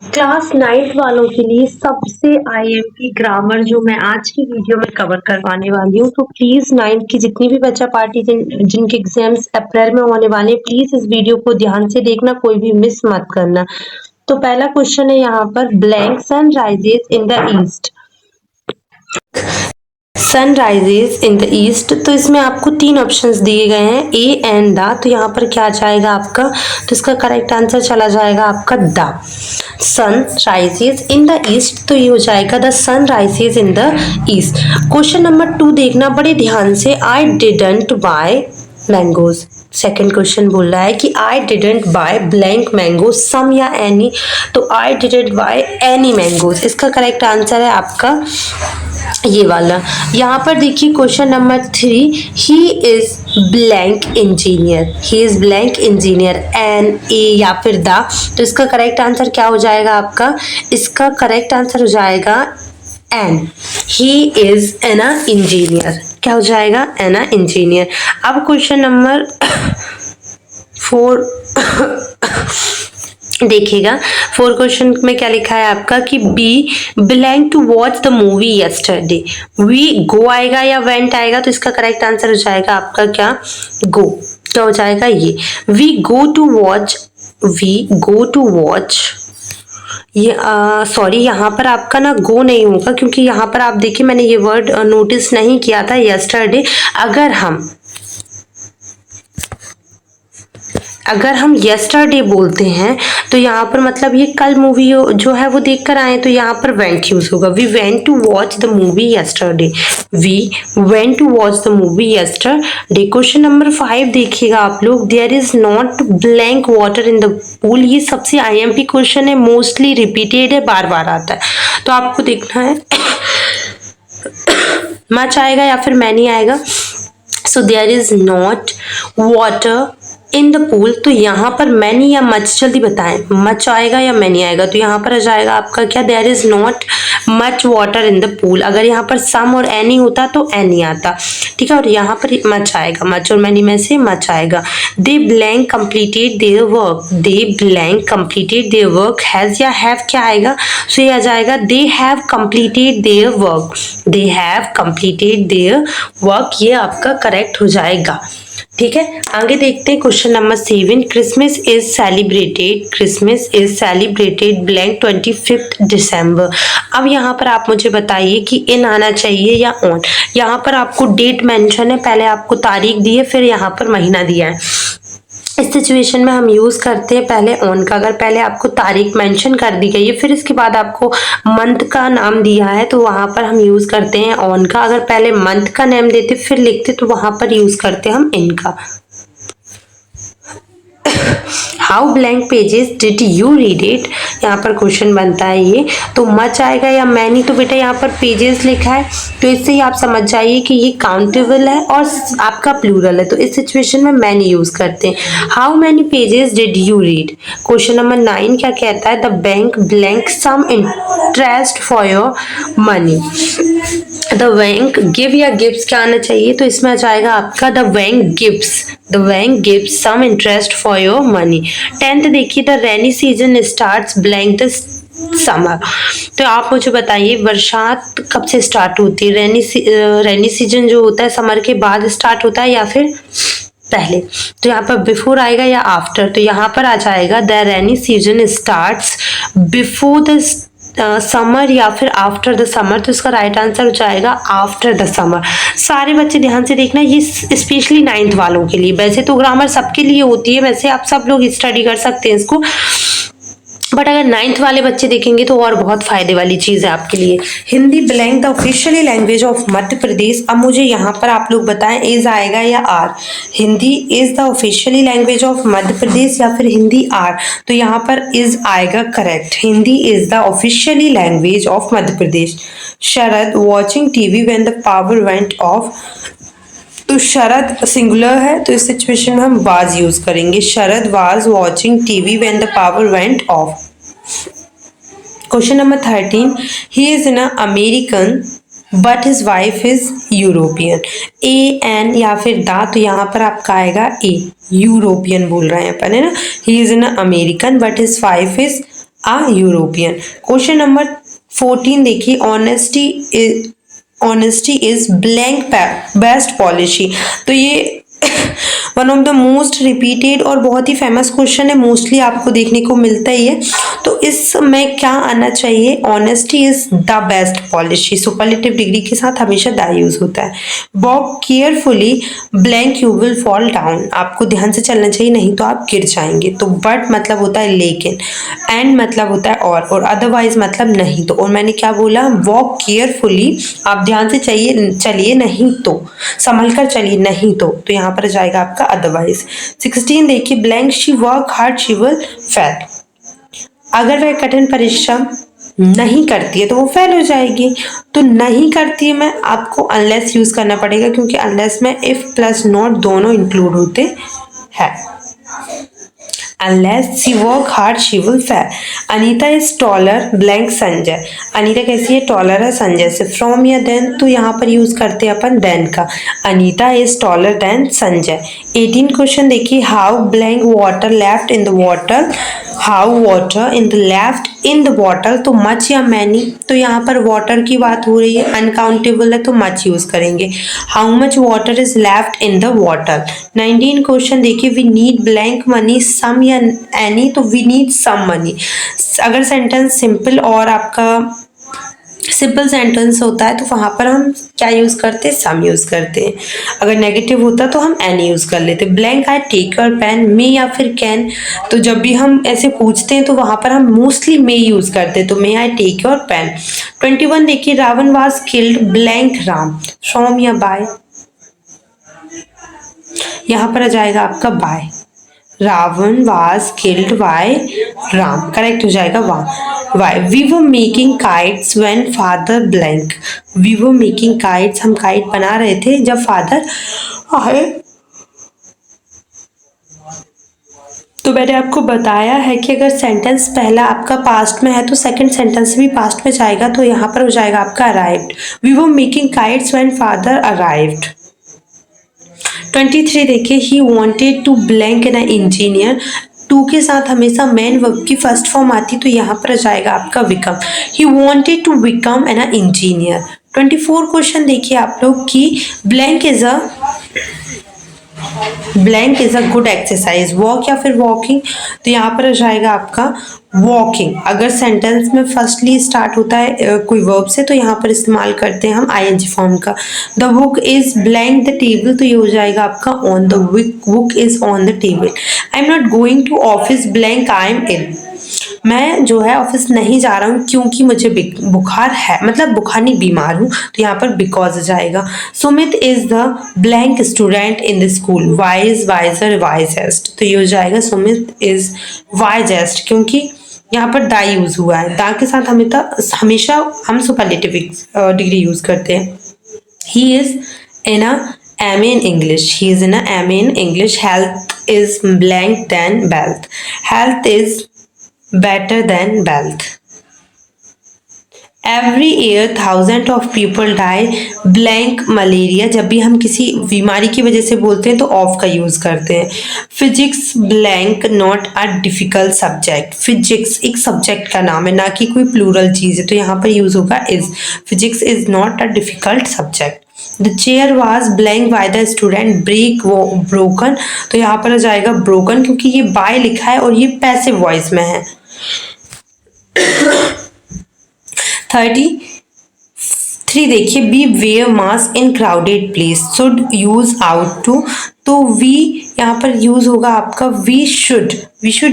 Class 9th वालों के लिए सबसे आईएमपी ग्रामर जो मैं आज की वीडियो में कवर करवाने वाली हूँ, तो प्लीज 9th की जितनी भी बच्चा पार्टी जिनके एग्जाम्स अप्रैल में होने वाले, प्लीज इस वीडियो को ध्यान से देखना, कोई भी मिस मत करना। तो पहला क्वेश्चन है यहाँ पर, blank sun rises in the east. Sun rises in the east, तो इसमें आपको तीन ऑप्शंस दिए गए हैं, ए एंड द। तो यहाँ पर क्या जाएगा आपका, तो इसका करेक्ट आंसर चला जाएगा आपका the. Sun rises in the east, तो ये हो जाएगा the sun rises in the east. Question number 2 देखना बड़े ध्यान से, I didn't buy mangoes. Second question बोल रहा है कि I didn't buy blank mango, some या एनी। तो I didn't buy any mangoes, इसका करेक्ट आंसर है आपका ये वाला। यहाँ पर देखिए question number 3, he is blank engineer. He is blank engineer, N A या फिर द। तो इसका करेक्ट आंसर क्या हो जाएगा आपका, इसका करेक्ट आंसर हो जाएगा an. He is an engineer, क्या हो जाएगा, एन इंजीनियर। अब क्वेश्चन नंबर 4 देखिएगा, 4 क्वेश्चन में क्या लिखा है आपका कि we blank to watch the movie yesterday. We go आएगा या वेंट आएगा, तो इसका करेक्ट आंसर हो जाएगा आपका क्या, गो। क्या हो जाएगा ये, we go to watch, we go to watch. ये सॉरी, यहाँ पर आपका ना गो नहीं होगा, क्योंकि यहाँ पर आप देखिए मैंने ये वर्ड नोटिस नहीं किया था, यस्टरडे। अगर हम यस्टरडे बोलते हैं तो यहाँ पर मतलब ये कल मूवी जो है वो देख कर आए, तो यहाँ पर वेंट यूज होगा। We went to watch the movie yesterday, we went to watch the movie yesterday. Question number 5 देखिएगा आप लोग, there is not blank water in the pool. ये सबसे आईएमपी क्वेश्चन है, मोस्टली रिपीटेड है, बार बार आता है। तो आपको देखना है मच आएगा या फिर मैनी आएगा। So there is not water in the pool, तो यहाँ पर मैनी या मच, जल्दी बताएं, मच आएगा या मैनी आएगा। तो यहाँ पर आ जाएगा आपका क्या, there is not much water in the pool. अगर यहाँ पर सम और एनी होता तो एनी आता, ठीक है। और यहाँ पर मच आएगा, मच और मैनी में से मच आएगा। They blank completed their work, they blank completed their work, has या हैव क्या आएगा, सो ये आ जाएगा they have completed their work, they have completed their work, ये आपका करेक्ट हो जाएगा, ठीक है। आगे देखते हैं question number 7, Christmas is celebrated, Christmas is celebrated blank 25 दिसंबर। अब यहाँ पर आप मुझे बताइए कि इन आना चाहिए या ऑन। यहाँ पर आपको डेट मेंशन है, पहले आपको तारीख दी है, फिर यहाँ पर महीना दिया है। इस सिचुएशन में हम यूज करते हैं पहले ऑन का। अगर पहले आपको तारीख मेंशन कर दी गई है, फिर इसके बाद आपको मंथ का नाम दिया है, तो वहां पर हम यूज करते हैं ऑन का। अगर पहले मंथ का नेम देते फिर लिखते, तो वहां पर यूज करते हैं हम इन का। How blank pages did you read it, यहाँ पर क्वेश्चन बनता है ये। तो मच आएगा या मैनी, तो बेटा यहाँ पर पेजेस लिखा है, तो इससे ही आप समझ जाइए कि ये काउंटेबल है और आपका प्लूरल है, तो इस सिचुएशन में मैनी यूज करते हैं। How many pages did you read. Question number 9 क्या कहता है, the bank blank some interest for your money. The bank give या गिव्स क्या आना चाहिए, तो इसमें आ जाएगा आपका the bank gives, the bank gives some interest for your money. 10th देखिए, the rainy season starts blank the summer. तो आप मुझे बताइए बरसात कब से स्टार्ट होती है, रेनी सीजन जो होता है समर के बाद स्टार्ट होता है या फिर पहले। तो यहाँ पर बिफोर आएगा या आफ्टर, तो यहाँ पर आ जाएगा the rainy season starts before the summer या फिर आफ्टर द समर। तो इसका राइट आंसर हो जाएगा आफ्टर द समर। सारे बच्चे ध्यान से देखना, ये स्पेशली 9th वालों के लिए, वैसे तो ग्रामर सबके लिए होती है, वैसे आप सब लोग स्टडी कर सकते हैं इसको, बट अगर 9th वाले बच्चे देखेंगे तो और बहुत फायदे वाली चीज है आपके लिए। Hindi blank the officially language of Madhya Pradesh. अब मुझे यहाँ पर आप लोग बताएं, इज आएगा या are. Hindi is the officially language of Madhya Pradesh या फिर हिंदी आर, तो यहाँ पर इज आएगा correct. Hindi is the officially language of Madhya Pradesh. Sharad watching TV when the power went off, तो शरद सिंगुलर है, तो इस सिचुएशन में हम वाज यूज करेंगे। Sharad was watching TV when the power went off. Question number 13, he is an American but his wife is European. A an या फिर the, तो यहाँ पर आपका आएगा ए, यूरोपियन बोल रहे हैं अपन, है ना। He is an American but his wife is a European. Question number 14 देखिए, honesty is blank best policy. तो ये one of the most repeated और बहुत ही फेमस क्वेश्चन है, मोस्टली आपको देखने को मिलता ही है। तो इसमें क्या आना चाहिए, honesty is the best policy. Superlative degree के साथ हमेशा द यूज होता है। Walk carefully blank you will fall down, आपको ध्यान से चलना चाहिए नहीं तो आप गिर जाएंगे। तो बट मतलब होता है लेकिन, एंड मतलब होता है और अदरवाइज मतलब नहीं तो। और मैंने क्या बोला, वॉक केयरफुली, आप ध्यान से चलिए नहीं तो, संभल कर चलिए नहीं तो यहाँ पर जाएगा आपका अदरवाइज। 16 देखिए, blank she work hard she will fail. अगर वह कठिन परिश्रम नहीं करती है तो वो फेल हो जाएगी। तो नहीं करती है में आपको अनलेस यूज करना पड़ेगा, क्योंकि अनलेस में इफ प्लस नॉट दोनों इंक्लूड होते हैं। Unless she work hard, she will fail. Anita is taller blank Sanjay. Anita कैसी है, टॉलर है संजय से। फ्रॉम या देन, तो यहाँ पर यूज करते हैं अपन देन का। Anita is taller than Sanjay. 18 question देखिए, how blank water left in the water, how water in the left in the bottle. तो मच या मैनी, तो यहाँ पर वाटर की बात हो रही है, अनकाउंटेबल है तो मच यूज करेंगे। How much water is left in the bottle. 19 question देखिए, we need blank money some या एनी, तो वी नीड सम मनी। अगर सेंटेंस सिंपल और आपका सिंपल सेंटेंस होता है तो वहां पर हम क्या यूज करते हैं, सम यूज करते हैं। अगर नेगेटिव होता तो हम एनी यूज कर लेते। Blank I take your pen, may या फिर कैन, तो जब भी हम ऐसे पूछते हैं तो वहां पर हम मोस्टली मे यूज करते हैं, तो may I take your pen. 21 देखिए, Ravan was killed blank Ram, from या बाय, यहाँ पर आ जाएगा आपका by. Ravan was killed by Ram, correct हो जाएगा वाई। We were making kites when father blank, we were making kites, हम काइट बना रहे थे जब फादर आए। तो मैंने आपको बताया है कि अगर सेंटेंस पहला आपका पास्ट में है तो सेकंड सेंटेंस भी पास्ट में जाएगा, तो यहाँ पर हो जाएगा आपका arrived. We were making kites when father arrived. 23 देखिए, he wanted to blank an engineer. To के साथ हमेशा मेन वर्ब की फर्स्ट फॉर्म आती, तो यहाँ पर जाएगा आपका become. He wanted to become an engineer. 24 question देखिए आप लोग की, blank is a good exercise, walk या फिर वॉकिंग, तो यहाँ पर जाएगा आपका वॉकिंग। अगर सेंटेंस में फर्स्टली स्टार्ट होता है कोई वर्ब से तो यहाँ पर इस्तेमाल करते हैं हम आईएनजी फॉर्म का। The book is blank the table, तो ये हो जाएगा आपका on the book is on the table. I am not going to office blank I am in, मैं जो है ऑफिस नहीं जा रहा हूँ क्योंकि मुझे बुखार है, मतलब बुखार नहीं बीमार हूँ, तो यहाँ पर बिकॉज जाएगा। Sumit is the blank student in the school, wise visor wisest, तो ये हो जाएगा सुमित इज वाइजेस्ट, क्योंकि यहाँ पर दा यूज हुआ है। दा के साथ हमेशा हम सुपरलेटिव डिग्री यूज करते हैं। He is in a MA in English, he is in a MA in English. Health is blank than wealth, health is better than wealth. Every year thousand of people die blank malaria, जब भी हम किसी बीमारी की वजह से बोलते हैं तो ऑफ का यूज करते हैं। Physics blank not a difficult subject, physics एक सब्जेक्ट का नाम है ना कि कोई प्लूरल चीज है, तो यहाँ पर यूज होगा is. Physics is not a difficult subject. The chair was blank by the student broken, तो यहाँ पर आ जाएगा ब्रोकन, क्योंकि ये बाय लिखा है और ये पैसिव वॉइस में है। 33 देखिए, we wear mask in crowded place, should use out to, तो वी यहाँ पर यूज होगा आपका we should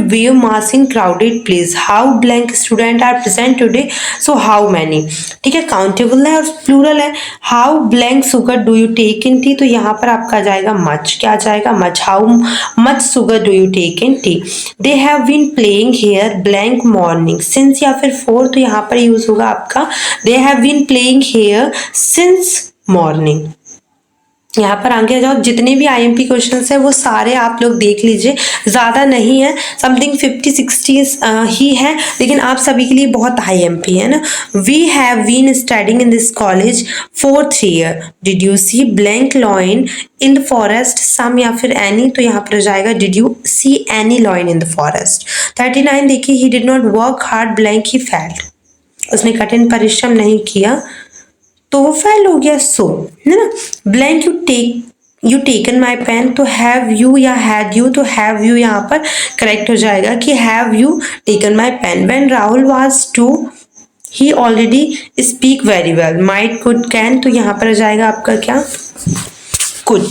wear mask in crowded place. How blank student are present today, so how many, ठीक है, काउंटेबल है और प्लूरल है। How blank sugar do you take in tea, तो यहाँ पर आपका जाएगा मच, क्या जाएगा much. How much sugar do you take in tea. They have been playing here blank morning, since या फिर फोर, तो यहाँ पर यूज होगा आपका they have been playing here since morning. यहाँ पर आगे आ जाओ, जितने भी IMP क्वेश्चंस है वो सारे आप लोग देख लीजिए, ज़्यादा नहीं है, समथिंग 50-60 ही है, लेकिन आप सभी के लिए बहुत IMP है ना। We have been studying in this college for 3 years, did you see blank lion in the forest, some या फिर एनी, तो यहाँ पर जाएगा did you see any lion in the forest. 39 देखिए, he did not work hard blank he failed, उसने कठिन परिश्रम नहीं किया तो वो फेल हो गया, सो है ना। Blank you taken my pen, तो हैव यू या हैड यू, तो हैव यू यहाँ पर करेक्ट हो जाएगा कि have you taken my pen. When Rahul was two he already speak very well, might could can, तो यहाँ पर आ जाएगा आपका क्या, could.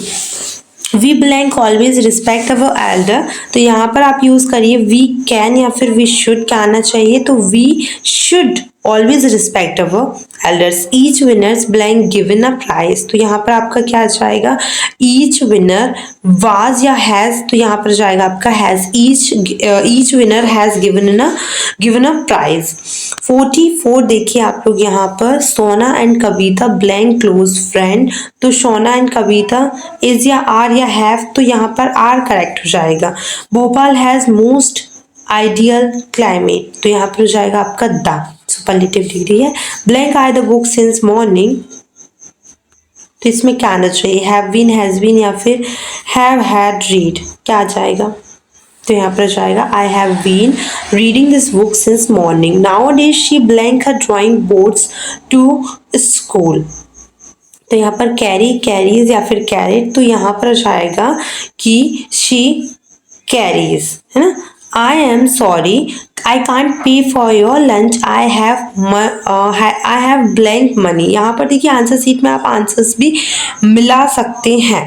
We blank always respect our elder, तो यहाँ पर आप यूज करिए वी कैन या फिर वी शुड, क्या आना चाहिए, तो we should always respect our elders. Each winners blank given a prize, तो यहाँ पर आपका क्या जाएगा, ईच विनर वाज या हैज, तो यहाँ पर जाएगा आपका has, each winner has given a prize. 44 देखिए आप लोग यहाँ पर, Sona and Kavita blank close friend, तो सोना एंड कविता इज या आर या हैव, तो यहाँ पर आर करेक्ट हो जाएगा। Bhopal has most ideal climate, तो यहाँ पर हो जाएगा आपका द, सुपरलेटिव डिग्री है। Blank I the book since morning, तो इसमें क्या आना चाहिए, हैव बीन, हैज बीन या फिर हैव हैड रीड, क्या आ जाएगा, तो यहाँ पर जाएगा I have been reading this book since morning. Now days she blank her drawing boards to school, तो यहाँ पर कैरी, कैरीज या फिर कैरेट, तो यहाँ पर जाएगा कि शी कैरीज, है ना। आई am sorry I can't pay for your lunch, I have blank money, यहाँ पर देखिए आंसर सीट में आप आंसर्स भी मिला सकते हैं।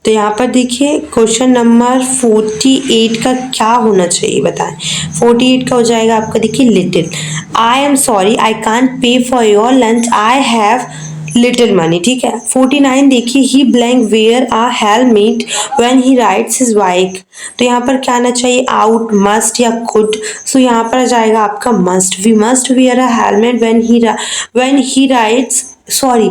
तो यहाँ पर देखिए क्वेश्चन नंबर 48 का क्या होना चाहिए बताएं। 48 का हो जाएगा आपका देखिए little, I am sorry I can't pay for your lunch, I have little money, ठीक है। 49 देखिए, he blank wear a helmet when he rides his bike, तो यहाँ पर क्या आना चाहिए, आउट, मस्ट या कुड, सो यहाँ पर आ जाएगा आपका must. We must wear a helmet when he rides, sorry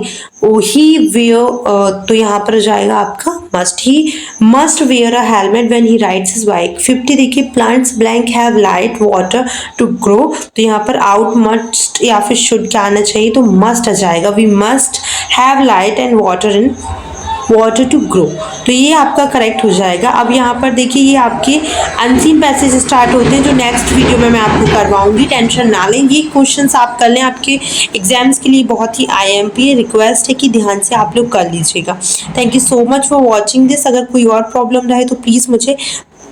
he wear, तो यहाँ पर जाएगा आपका must, he must wear a helmet when he rides his bike. 50 देखिए, plants blank have light water to grow, तो यहाँ पर आउट, मस्ट या फिर शुड क्या आना चाहिए, तो मस्ट आ जाएगा। We must have light and water to grow, तो ये आपका करेक्ट हो जाएगा। अब यहाँ पर देखिए ये आपके अनसीन पैसेज स्टार्ट होते हैं जो नेक्स्ट वीडियो में मैं आपको करवाऊंगी, टेंशन ना लें। ये क्वेश्चंस आप कर लें, आपके एग्जाम्स के लिए बहुत ही IMP रिक्वेस्ट है कि ध्यान से आप लोग कर लीजिएगा। Thank you so much for watching this. अगर कोई और प्रॉब्लम रहे तो प्लीज़ मुझे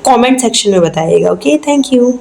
कॉमेंट सेक्शन में बताइएगा। Okay, thank you.